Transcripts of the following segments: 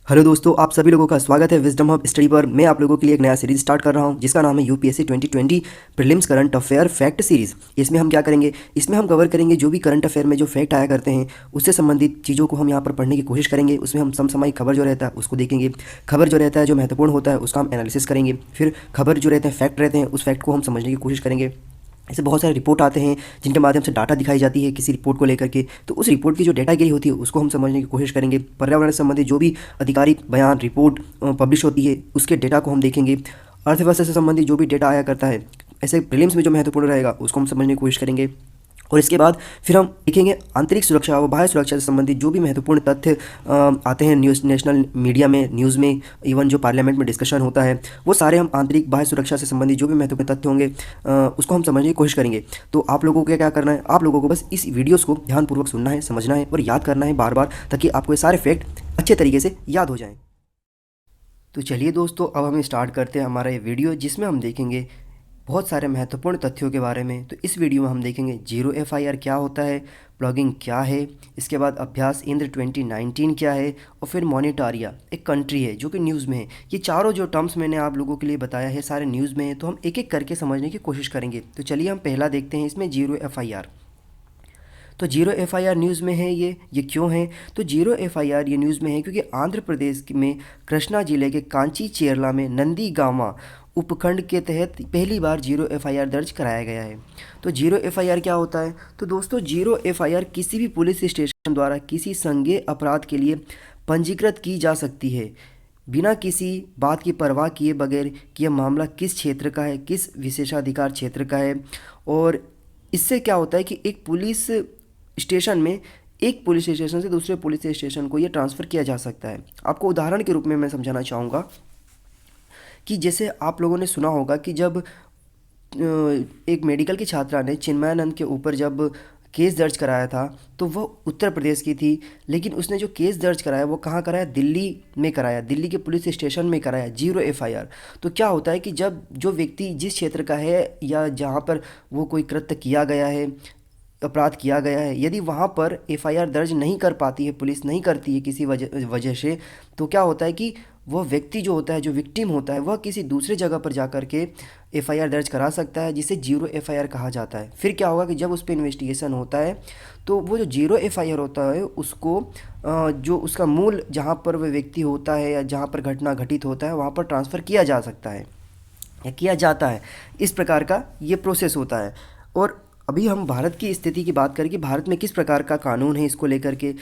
Hello दोस्तों, आप सभी लोगों का स्वागत है विजडम हब स्टडी पर। मैं आप लोगों के लिए एक नया सीरीज स्टार्ट कर रहा हूं जिसका नाम है UPSC 2020 prelims current affair fact series. इसमें हम क्या करेंगे, इसमें हम कवर करेंगे जो भी करंट अफेयर में जो फैक्ट आया करते हैं उससे संबंधित चीज़ों को हम यहाँ पर पढ़ने की कोशिश करेंगे। उसमें हम समसामयिक खबर जो रहता है उसको देखेंगे, खबर जो रहता है जो महत्वपूर्ण होता है उसका हम एनालिसिस करेंगे, फिर खबर जो रहते हैं फैक्ट रहते हैं उस फैक्ट को हम समझने की कोशिश करेंगे। ऐसे बहुत सारे रिपोर्ट आते हैं जिनके माध्यम से डाटा दिखाई जाती है किसी रिपोर्ट को लेकर के, तो उस रिपोर्ट की जो डाटागिरी होती है उसको हम समझने की कोशिश करेंगे। पर्यावरण से संबंधित जो भी आधिकारिक बयान रिपोर्ट पब्लिश होती है उसके डेटा को हम देखेंगे। अर्थव्यवस्था से संबंधित जो भी डेटा आया करता है ऐसे प्रीलिम्स में जो महत्वपूर्ण रहेगा उसको हम समझने की कोशिश करेंगे। और इसके बाद फिर हम देखेंगे आंतरिक सुरक्षा व बाह्य सुरक्षा से संबंधित जो भी महत्वपूर्ण तथ्य आते हैं न्यूज़, नेशनल मीडिया में, न्यूज़ में, इवन जो पार्लियामेंट में डिस्कशन होता है वो सारे हम आंतरिक बाह्य सुरक्षा से संबंधित जो भी महत्वपूर्ण तथ्य होंगे उसको हम समझने की कोशिश करेंगे। तो आप लोगों को क्या करना है, आप लोगों को बस इस वीडियोज़ को ध्यानपूर्वक सुनना है, समझना है और याद करना है बार बार, ताकि आपको ये सारे फैक्ट अच्छे तरीके से याद हो जाएँ। तो चलिए दोस्तों, अब हम स्टार्ट करते हैं हमारा ये वीडियो जिसमें हम देखेंगे बहुत सारे महत्वपूर्ण तथ्यों के बारे में। तो इस वीडियो में हम देखेंगे जीरो एफआईआर क्या होता है, ब्लॉगिंग क्या है, इसके बाद अभ्यास इंद्र 2019 क्या है, और फिर मॉनिटारिया एक कंट्री है जो कि न्यूज़ में है। ये चारों जो टर्म्स मैंने आप लोगों के लिए बताया है सारे न्यूज़ में है, तो हम एक एक करके समझने की कोशिश करेंगे। तो चलिए हम पहला देखते हैं इसमें जीरो एफआईआर। तो जीरो एफआईआर न्यूज़ में है ये क्यों है? तो जीरो एफआईआर ये न्यूज़ में है क्योंकि आंध्र प्रदेश में कृष्णा जिले के कांची चेरला में नंदीगामा उपखंड के तहत पहली बार जीरो एफआईआर दर्ज कराया गया है। तो जीरो एफआईआर क्या होता है? तो दोस्तों जीरो एफआईआर किसी भी पुलिस स्टेशन द्वारा किसी संज्ञेय अपराध के लिए पंजीकृत की जा सकती है बिना किसी बात की परवाह किए बगैर कि यह मामला किस क्षेत्र का है, किस विशेषाधिकार क्षेत्र का है। और इससे क्या होता है कि एक पुलिस स्टेशन में एक पुलिस स्टेशन से दूसरे पुलिस स्टेशन को ये ट्रांसफ़र किया जा सकता है। आपको उदाहरण के रूप में मैं समझाना चाहूँगा कि जैसे आप लोगों ने सुना होगा कि जब एक मेडिकल की छात्रा ने चिन्मयानंद के ऊपर जब केस दर्ज कराया था तो वह उत्तर प्रदेश की थी, लेकिन उसने जो केस दर्ज कराया वो कहाँ कराया, दिल्ली में कराया, दिल्ली के पुलिस स्टेशन में कराया, जीरो एफआईआर। तो क्या होता है कि जब जो व्यक्ति जिस क्षेत्र का है या जहाँ पर वो कोई कृत्य किया गया है, अपराध किया गया है, यदि वहाँ पर एफआईआर दर्ज नहीं कर पाती है, पुलिस नहीं करती है किसी वजह वजह से, तो क्या होता है कि वह व्यक्ति जो होता है, जो विक्टिम होता है, वह किसी दूसरे जगह पर जा कर के एफआईआर दर्ज करा सकता है, जिसे जीरो एफआईआर कहा जाता है। फिर क्या होगा कि जब उस पर इन्वेस्टिगेशन होता है तो वो जो जीरो एफआईआर होता है उसको जो उसका मूल जहाँ पर वह व्यक्ति होता है या जहाँ पर घटना घटित होता है वहाँ पर ट्रांसफ़र किया जा सकता है या किया जाता है। इस प्रकार का ये प्रोसेस होता है। और अभी हम भारत की स्थिति की बात करें कि भारत में किस प्रकार का कानून है इसको लेकर के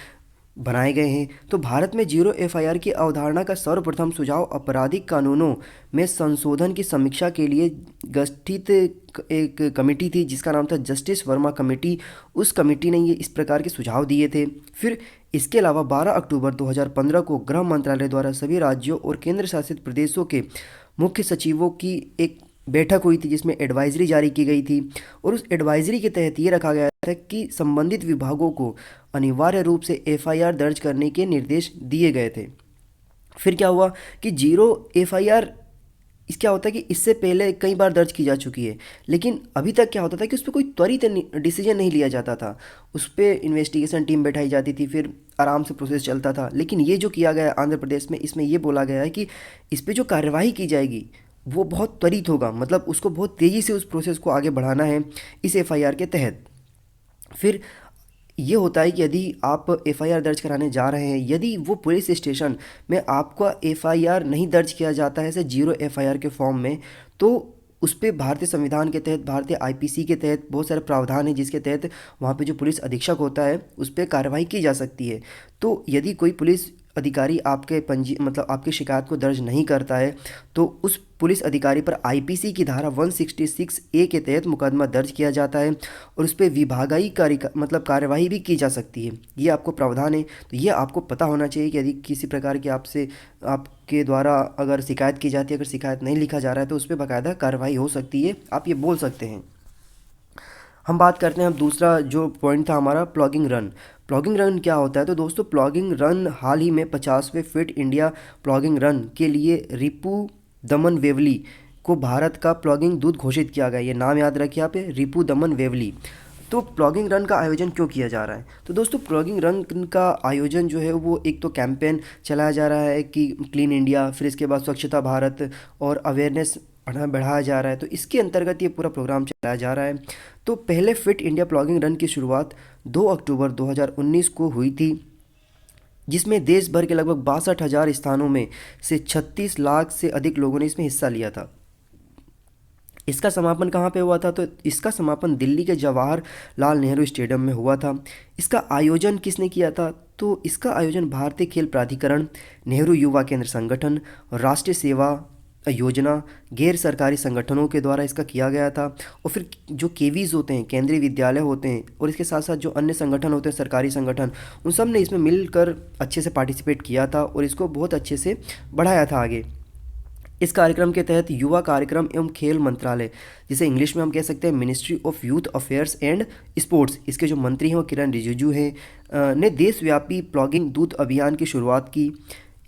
बनाए गए हैं। तो भारत में जीरो एफआईआर की अवधारणा का सर्वप्रथम सुझाव आपराधिक कानूनों में संशोधन की समीक्षा के लिए गठित एक कमेटी थी जिसका नाम था जस्टिस वर्मा कमेटी। उस कमेटी ने ये इस प्रकार के सुझाव दिए थे। फिर इसके अलावा 12 अक्टूबर 2015 को गृह मंत्रालय द्वारा सभी राज्यों और केंद्र शासित प्रदेशों के मुख्य सचिवों की एक बैठक हुई थी जिसमें एडवाइजरी जारी की गई थी। और उस एडवाइजरी के तहत ये रखा गया था कि संबंधित विभागों को अनिवार्य रूप से एफआईआर दर्ज करने के निर्देश दिए गए थे। फिर क्या हुआ कि जीरो एफआईआर इस क्या होता है कि इससे पहले कई बार दर्ज की जा चुकी है, लेकिन अभी तक क्या होता था कि उस पर कोई त्वरित डिसीजन नहीं लिया जाता था। उस पर इन्वेस्टिगेशन टीम बैठाई जाती थी, फिर आराम से प्रोसेस चलता था। लेकिन ये जो किया गया आंध्र प्रदेश में, इसमें ये बोला गया है कि इस पर जो कार्यवाही की जाएगी वो बहुत त्वरित होगा, मतलब उसको बहुत तेज़ी से उस प्रोसेस को आगे बढ़ाना है इस एफआईआर के तहत। फिर ये होता है कि यदि आप एफआईआर दर्ज कराने जा रहे हैं, यदि वो पुलिस स्टेशन में आपका एफआईआर नहीं दर्ज किया जाता है ऐसे जीरो एफआईआर के फॉर्म में, तो उस पर भारतीय संविधान के तहत, भारतीय आईपीसी के तहत बहुत सारे प्रावधान हैं जिसके तहत वहाँ पे जो पुलिस अधीक्षक होता है उस पर कार्रवाई की जा सकती है। तो यदि कोई पुलिस अधिकारी आपके मतलब आपकी शिकायत को दर्ज नहीं करता है तो उस पुलिस अधिकारी पर आईपीसी की धारा 166 ए के तहत मुकदमा दर्ज किया जाता है और उस पर विभागीय कार्यवाही भी की जा सकती है। ये आपको प्रावधान है। तो ये आपको पता होना चाहिए कि यदि किसी प्रकार की आपसे आपके द्वारा अगर शिकायत की जाती है, अगर शिकायत नहीं लिखा जा रहा है तो उस पर बाकायदा कार्रवाई हो सकती है, आप ये बोल सकते हैं। हम बात करते हैं अब दूसरा जो पॉइंट था हमारा, प्लॉगिंग रन। प्लॉगिंग रन क्या होता है? तो दोस्तों प्लॉगिंग रन हाल ही में 50वें फिट इंडिया प्लॉगिंग रन के लिए रिपू दमन वेवली को भारत का प्लॉगिंग दूत घोषित किया गया। ये नाम याद रखिए आप, रिपू दमन वेवली। तो प्लॉगिंग रन का आयोजन क्यों किया जा रहा है? तो दोस्तों प्लॉगिंग रन का आयोजन जो है वो एक तो कैंपेन चलाया जा रहा है कि क्लीन इंडिया, फिर इसके बाद स्वच्छता भारत और अवेयरनेस बढ़ाया जा रहा है। तो इसके अंतर्गत ये पूरा प्रोग्राम चलाया जा रहा है। तो पहले फिट इंडिया प्लॉगिंग रन की शुरुआत 2 अक्टूबर 2019 को हुई थी, जिसमें देश भर के लगभग 62,000 स्थानों में से 36 लाख से अधिक लोगों ने इसमें हिस्सा लिया था। इसका समापन कहाँ पे हुआ था? तो इसका समापन दिल्ली के जवाहरलाल नेहरू स्टेडियम में हुआ था। इसका आयोजन किसने किया था? तो इसका आयोजन भारतीय खेल प्राधिकरण, नेहरू युवा केंद्र संगठन, राष्ट्रीय सेवा योजना, गैर सरकारी संगठनों के द्वारा इसका किया गया था। और फिर जो केवीज़ होते हैं, केंद्रीय विद्यालय होते हैं, और इसके साथ साथ जो अन्य संगठन होते हैं, सरकारी संगठन, उन सब ने इसमें मिलकर अच्छे से पार्टिसिपेट किया था और इसको बहुत अच्छे से बढ़ाया था आगे। इस कार्यक्रम के तहत युवा कार्यक्रम एवं खेल मंत्रालय, जिसे इंग्लिश में हम कह सकते हैं ministry of youth affairs and sports, इसके जो मंत्री हैं वो किरण रिजिजू हैं, ने देशव्यापी प्लॉगिंग दूत अभियान की शुरुआत की।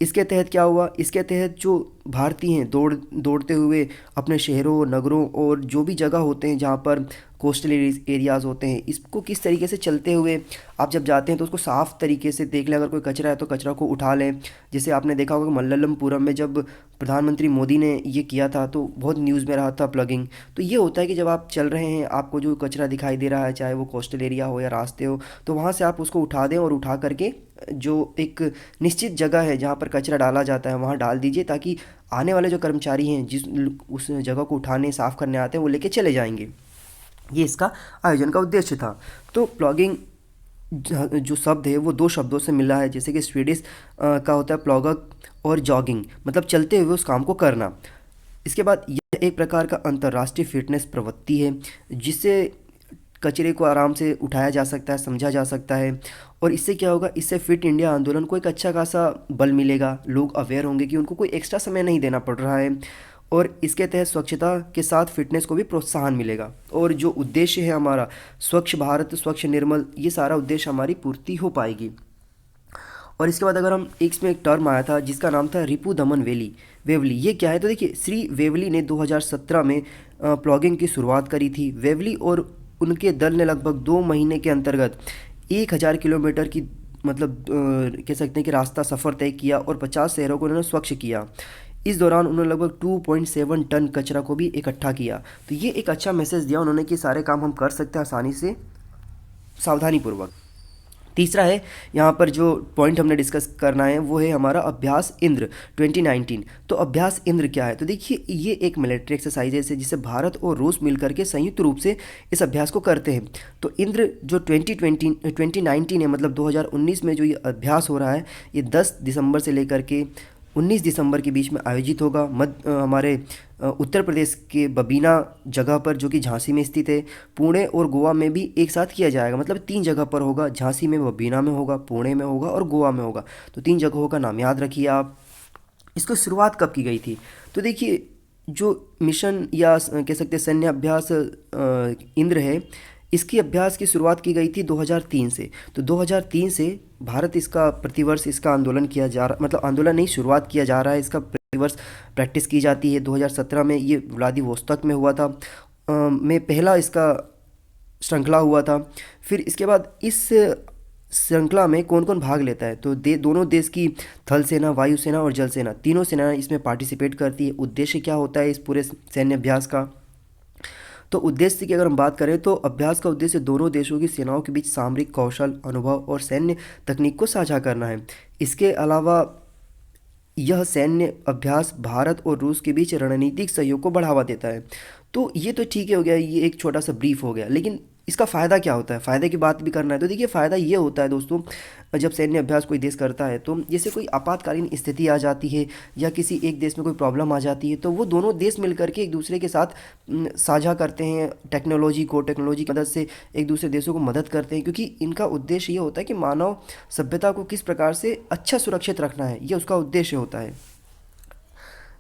इसके तहत क्या हुआ? इसके तहत जो भारतीय हैं दौड़ते हुए अपने शहरों, नगरों और जो भी जगह होते हैं जहाँ पर कोस्टल एरियाज़ होते हैं, इसको किस तरीके से चलते हुए आप जब जाते हैं तो उसको साफ़ तरीके से देख लें। अगर कोई कचरा है तो कचरा को उठा लें। जैसे आपने देखा होगा मल्लमपुरम में जब प्रधानमंत्री मोदी ने ये किया था तो बहुत न्यूज़ में रहा था प्लगिंग। तो ये होता है कि जब आप चल रहे हैं, आपको जो कचरा दिखाई दे रहा है, चाहे वो कोस्टल एरिया हो या रास्ते हो, तो वहाँ से आप उसको उठा दें और उठा करके जो एक निश्चित जगह है जहाँ पर कचरा डाला जाता है वहाँ डाल दीजिए, ताकि आने वाले जो कर्मचारी हैं जिस उस जगह को उठाने साफ़ करने आते हैं वो लेके चले जाएंगे। ये इसका आयोजन का उद्देश्य था। तो प्लॉगिंग जो शब्द है वो दो शब्दों से मिला है, जैसे कि स्वीडिश का होता है प्लॉगक और जॉगिंग, मतलब चलते हुए उस काम को करना। इसके बाद यह एक प्रकार का अंतर्राष्ट्रीय फिटनेस प्रवृत्ति है, जिससे कचरे को आराम से उठाया जा सकता है, समझा जा सकता है। और इससे क्या होगा? इससे फिट इंडिया आंदोलन को एक अच्छा खासा बल मिलेगा। लोग अवेयर होंगे कि उनको कोई एक्स्ट्रा समय नहीं देना पड़ रहा है, और इसके तहत स्वच्छता के साथ फिटनेस को भी प्रोत्साहन मिलेगा। और जो उद्देश्य है हमारा स्वच्छ भारत, स्वच्छ निर्मल, ये सारा उद्देश्य हमारी पूर्ति हो पाएगी। और इसके बाद अगर हम इसमें एक टर्म आया था जिसका नाम था रिपु दमन वेवली। ये क्या है? तो देखिए, श्री वेवली ने 2017 में प्लॉगिंग की शुरुआत करी थी। वेवली और उनके दल ने लगभग 2 महीने के अंतर्गत 1000 किलोमीटर की मतलब कह सकते हैं कि रास्ता सफ़र तय किया और 50 शहरों को उन्होंने स्वच्छ किया। इस दौरान उन्होंने लगभग 2.7 टन कचरा को भी इकट्ठा किया। तो ये एक अच्छा मैसेज दिया उन्होंने कि सारे काम हम कर सकते हैं आसानी से, सावधानीपूर्वक। तीसरा है, यहाँ पर जो पॉइंट हमने डिस्कस करना है वो है हमारा अभ्यास इंद्र 2019। तो अभ्यास इंद्र क्या है? तो देखिए, ये एक मिलिट्री एक्सरसाइज है जिसे भारत और रूस मिलकर के संयुक्त रूप से इस अभ्यास को करते हैं। तो इंद्र जो 2019 है, मतलब 2019 में जो ये अभ्यास हो रहा है, ये 10 दिसंबर से लेकर के 19 दिसंबर के बीच में आयोजित होगा हमारे उत्तर प्रदेश के बबीना जगह पर, जो कि झांसी में स्थित है। पुणे और गोवा में भी एक साथ किया जाएगा, मतलब 3 जगह पर होगा। झांसी में, बबीना में होगा, पुणे में होगा और गोवा में होगा। तो 3 जगहों का नाम याद रखिए आप। इसको शुरुआत कब की गई थी? तो देखिए, जो मिशन या कह सकते हैं सैन्य अभ्यास इंद्र है, इसकी अभ्यास की शुरुआत की गई थी 2003 से। तो 2003 से भारत इसका प्रतिवर्ष इसका आंदोलन किया जा रहा, मतलब आंदोलन नहीं, शुरुआत किया जा रहा है। इसका प्रतिवर्ष प्रैक्टिस की जाती है। 2017 में ये व्लादिवोस्तोक में हुआ था, में पहला इसका श्रृंखला हुआ था। फिर इसके बाद इस श्रृंखला में कौन कौन भाग लेता है? तो दोनों देश की थल सेना, वायु सेना और जल सेना, तीनों सेनाएं इसमें पार्टिसिपेट करती है। उद्देश्य क्या होता है इस पूरे सैन्य अभ्यास का? तो उद्देश्य की अगर हम बात करें तो अभ्यास का उद्देश्य दोनों देशों की सेनाओं के बीच सामरिक कौशल, अनुभव और सैन्य तकनीक को साझा करना है। इसके अलावा यह सैन्य अभ्यास भारत और रूस के बीच रणनीतिक सहयोग को बढ़ावा देता है। तो ये तो ठीक है, हो गया, ये एक छोटा सा ब्रीफ हो गया। लेकिन इसका फ़ायदा क्या होता है? फ़ायदे की बात भी करना है तो देखिए, फ़ायदा ये होता है दोस्तों, जब सैन्य अभ्यास कोई देश करता है तो जैसे कोई आपातकालीन स्थिति आ जाती है या किसी एक देश में कोई प्रॉब्लम आ जाती है, तो वो दोनों देश मिल करके एक दूसरे के साथ साझा करते हैं टेक्नोलॉजी की मदद से एक दूसरे देशों को मदद करते हैं, क्योंकि इनका उद्देश्य ये होता है कि मानव सभ्यता को किस प्रकार से अच्छा सुरक्षित रखना है, ये उसका उद्देश्य होता है।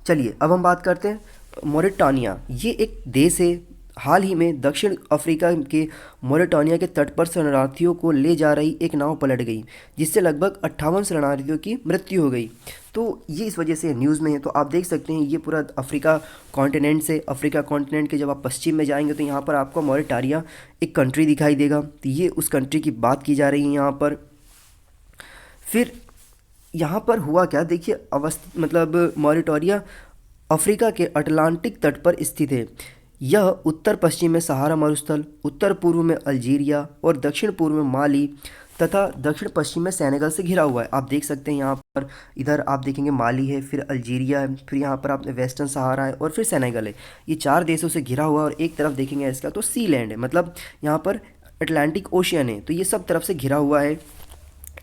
चलिए अब हम बात करते हैं मोरिटानिया। ये एक देश है हाल ही में दक्षिण अफ्रीका के मोरिटानिया के तट पर शरणार्थियों को ले जा रही एक नाव पलट गई, जिससे लगभग 58 शरणार्थियों की मृत्यु हो गई। तो ये इस वजह से न्यूज़ में है। तो आप देख सकते हैं ये पूरा अफ्रीका कॉन्टिनेंट से, अफ्रीका कॉन्टिनेंट के जब आप पश्चिम में जाएंगे तो यहाँ पर आपको मोरिटानिया एक कंट्री दिखाई देगा। तो ये उस कंट्री की बात की जा रही है यहाँ पर। फिर यहाँ पर हुआ क्या, देखिए मतलब मॉरिटोरिया अफ्रीका के अटलांटिक तट पर स्थित है। यह उत्तर पश्चिम में सहारा मरुस्थल, उत्तर पूर्व में अल्जीरिया और दक्षिण पूर्व में माली तथा दक्षिण पश्चिम में सेनेगल से घिरा हुआ है। आप देख सकते हैं यहाँ पर, इधर आप देखेंगे माली है, फिर अल्जीरिया है, फिर यहाँ पर आप वेस्टर्न सहारा है और फिर सेनेगल है। ये 4 देशों से घिरा हुआ है। और एक तरफ देखेंगे इसका तो सी लैंड है, मतलब यहाँ पर अटलांटिक ओशियन है। तो ये सब तरफ से घिरा हुआ है,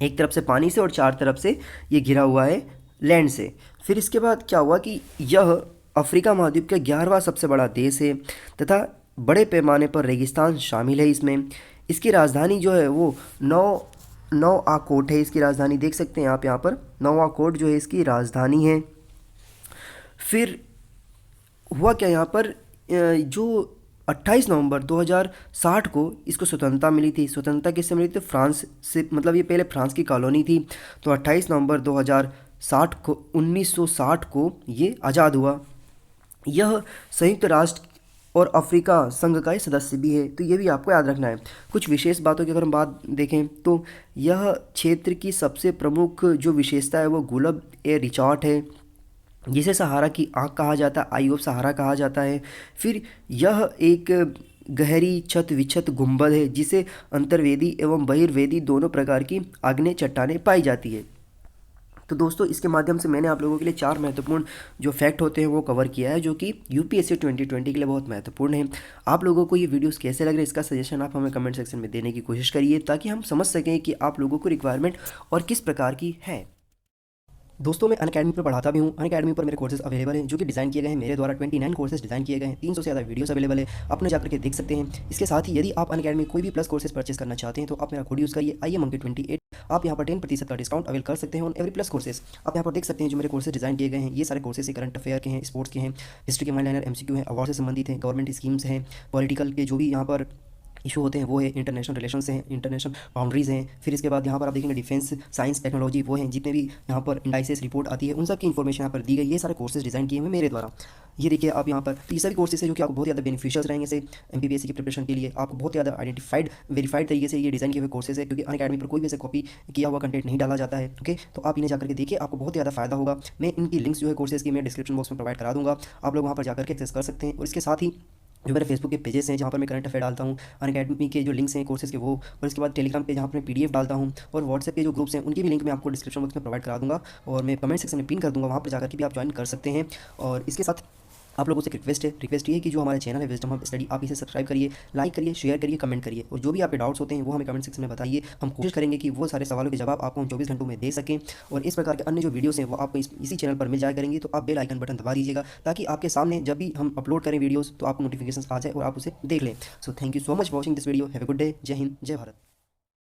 एक तरफ से पानी से और 4 तरफ से ये घिरा हुआ है लैंड से। फिर इसके बाद क्या हुआ कि यह अफ्रीका महाद्वीप का 11वां सबसे बड़ा देश है तथा बड़े पैमाने पर रेगिस्तान शामिल है इसमें। इसकी राजधानी जो है वो नौआकोट है। इसकी राजधानी देख सकते हैं आप यहाँ पर, नौआकोट जो है इसकी राजधानी है। फिर हुआ क्या यहाँ पर, जो 28 नवंबर 2060 को इसको स्वतंत्रता मिली थी। स्वतंत्रता किससे मिली थी? फ्रांस से, मतलब ये पहले फ्रांस की कॉलोनी थी। तो 28 नवंबर 2060 को 1960 को ये आज़ाद हुआ। यह संयुक्त राष्ट्र और अफ्रीका संघ का सदस्य भी है। तो ये भी आपको याद रखना है। कुछ विशेष बातों की अगर हम बात देखें तो यह क्षेत्र की सबसे प्रमुख जो विशेषता है वो गुलब ए रिचॉर्ट है, जिसे सहारा की आँख कहा जाता है, आई ऑफ सहारा कहा जाता है। फिर यह एक गहरी छत विछत गुंबद है जिसे अंतर्वेदी एवं बहिर्वेदी दोनों प्रकार की आग्नेय चट्टानें पाई जाती है। तो दोस्तों इसके माध्यम से मैंने आप लोगों के लिए 4 महत्वपूर्ण जो फैक्ट होते हैं वो कवर किया है, जो कि यूपीएससी 2020 के लिए बहुत महत्वपूर्ण है। आप लोगों को ये वीडियोस कैसे लग रहे हैं इसका सजेशन आप हमें कमेंट सेक्शन में देने की कोशिश करिए, ताकि हम समझ सकें कि आप लोगों को रिक्वायरमेंट और किस प्रकार की है। दोस्तों मैं अनअकैडमी पर पढ़ाता भी हूँ। अनअकैडमी पर मेरे कोर्सेज अवेलेबल हैं, जो कि डिज़ाइन किए गए हैं मेरे द्वारा। 29 कोर्सेज डिज़ाइन किए गए हैं, 300 से ज़्यादा वीडियोस अवेलेबल है, अपने जाकर के देख सकते हैं। इसके साथ ही यदि आप अनअकैडमी कोई भी प्लस कोर्सेज परचेस करना चाहते हैं तो आप मेरा कोड यूज़ करिए IMMonki28। आप यहाँ पर 10% का डिस्काउंट अवेल कर सकते हैं ऑन एवरी प्लस कोर्सेज। आप यहाँ पर देख सकते हैं जो मेरे कोर्सेज डिज़ाइन किए गए हैं, ये सारे कोर्सेज से करंट अफेयर के हैं, स्पोर्ट्स के हैं, हिस्ट्री के माइनर MCQ हैं, अवार्ड से संबंधित हैं, गवर्नमेंट स्कीम्स हैं, पॉलिटिकल के जो भी यहाँ पर इशू होते हैं वो है, इंटरनेशनल रिलेशंस हैं, इंटरनेशनल बाउंड्रीज़ हैं। फिर इसके बाद यहाँ पर आप देखेंगे डिफेंस, साइंस, टेक्नोलॉजी वो हैं, जितने भी यहाँ पर इंडाइसेस रिपोर्ट आती है उन सब की इन्फॉर्मेशन यहाँ पर दी गई। ये सारे कोर्सेज डिज़ाइन किए हुए मेरे द्वारा। ये देखिए आप यहाँ पर, तो ये सभी कोर्सेज है जो कि आपको बहुत ज़्यादा बेनिफिशियल रहेंगे से MPPSC की प्रिपरेशन के लिए। आपको बहुत ज़्यादा आइडेंटिफाइड वेरीफाइड तरीके से ये डिज़ाइन किए हुए कोर्सेज है, क्योंकि अनअकैडमी पर कोई भी ऐसे कॉपी किया हुआ कंटेंट नहीं डाला जाता है। ओके, तो आप इन्हें जाकर के देखिए, आपको बहुत ज़्यादा फायदा होगा। मैं इनकी लिंक्स जो है कोर्सेज की मैं डिस्क्रिप्शन बॉक्स में प्रोवाइड करा दूँगा, आप लोग वहाँ पर जाकर के एक्सेस कर सकते हैं। और इसके साथ ही जो मेरे फेसबुक के पेजेस हैं जहाँ पर मैं करंट अफेयर डालता हूँ, अनअकैडमी के जो लिंक्स हैं कोर्सेज के वो, और इसके बाद टेलीग्राम पे जहाँ पर मैं PDF डालता हूँ, और व्हाट्सएप के जो ग्रुप्स हैं उनकी भी लिंक मैं आपको डिस्क्रिप्शन बॉक्स में प्रोवाइड करा दूँगा, और मैं कमेंट सेक्शन में पिन कर दूँगा, वहाँ पर जाकर के भी आप ज्वाइन कर सकते हैं। और इसके साथ आप लोगों से रिक्वेस्ट ये है कि जो हमारे चैनल है विजडम हब स्टडी, आप इसे सब्सक्राइब करिए, लाइक करिए, शेयर करिए, कमेंट करिए, और जो भी आपके डाउट्स होते हैं वो हमें कमेंट सेक्शन में बताइए। हम कोशिश करेंगे कि वो सारे सवालों के जवाब आपको हम 24 घंटों में दे सकें। और इस प्रकार के अन्य जो वीडियोस हैं वो आपको इसी चैनल पर मिल जाया करेंगी। तो आप बेल आइकन बटन दबा दीजिएगा, ताकि आपके सामने जब भी हम अपलोड करें वीडियोज़ तो आपको नोटिफिकेशन आ जाए और आप उसे देख लें। So thank you so much for watching this video. Have a good day. जय हिंद, जय भारत।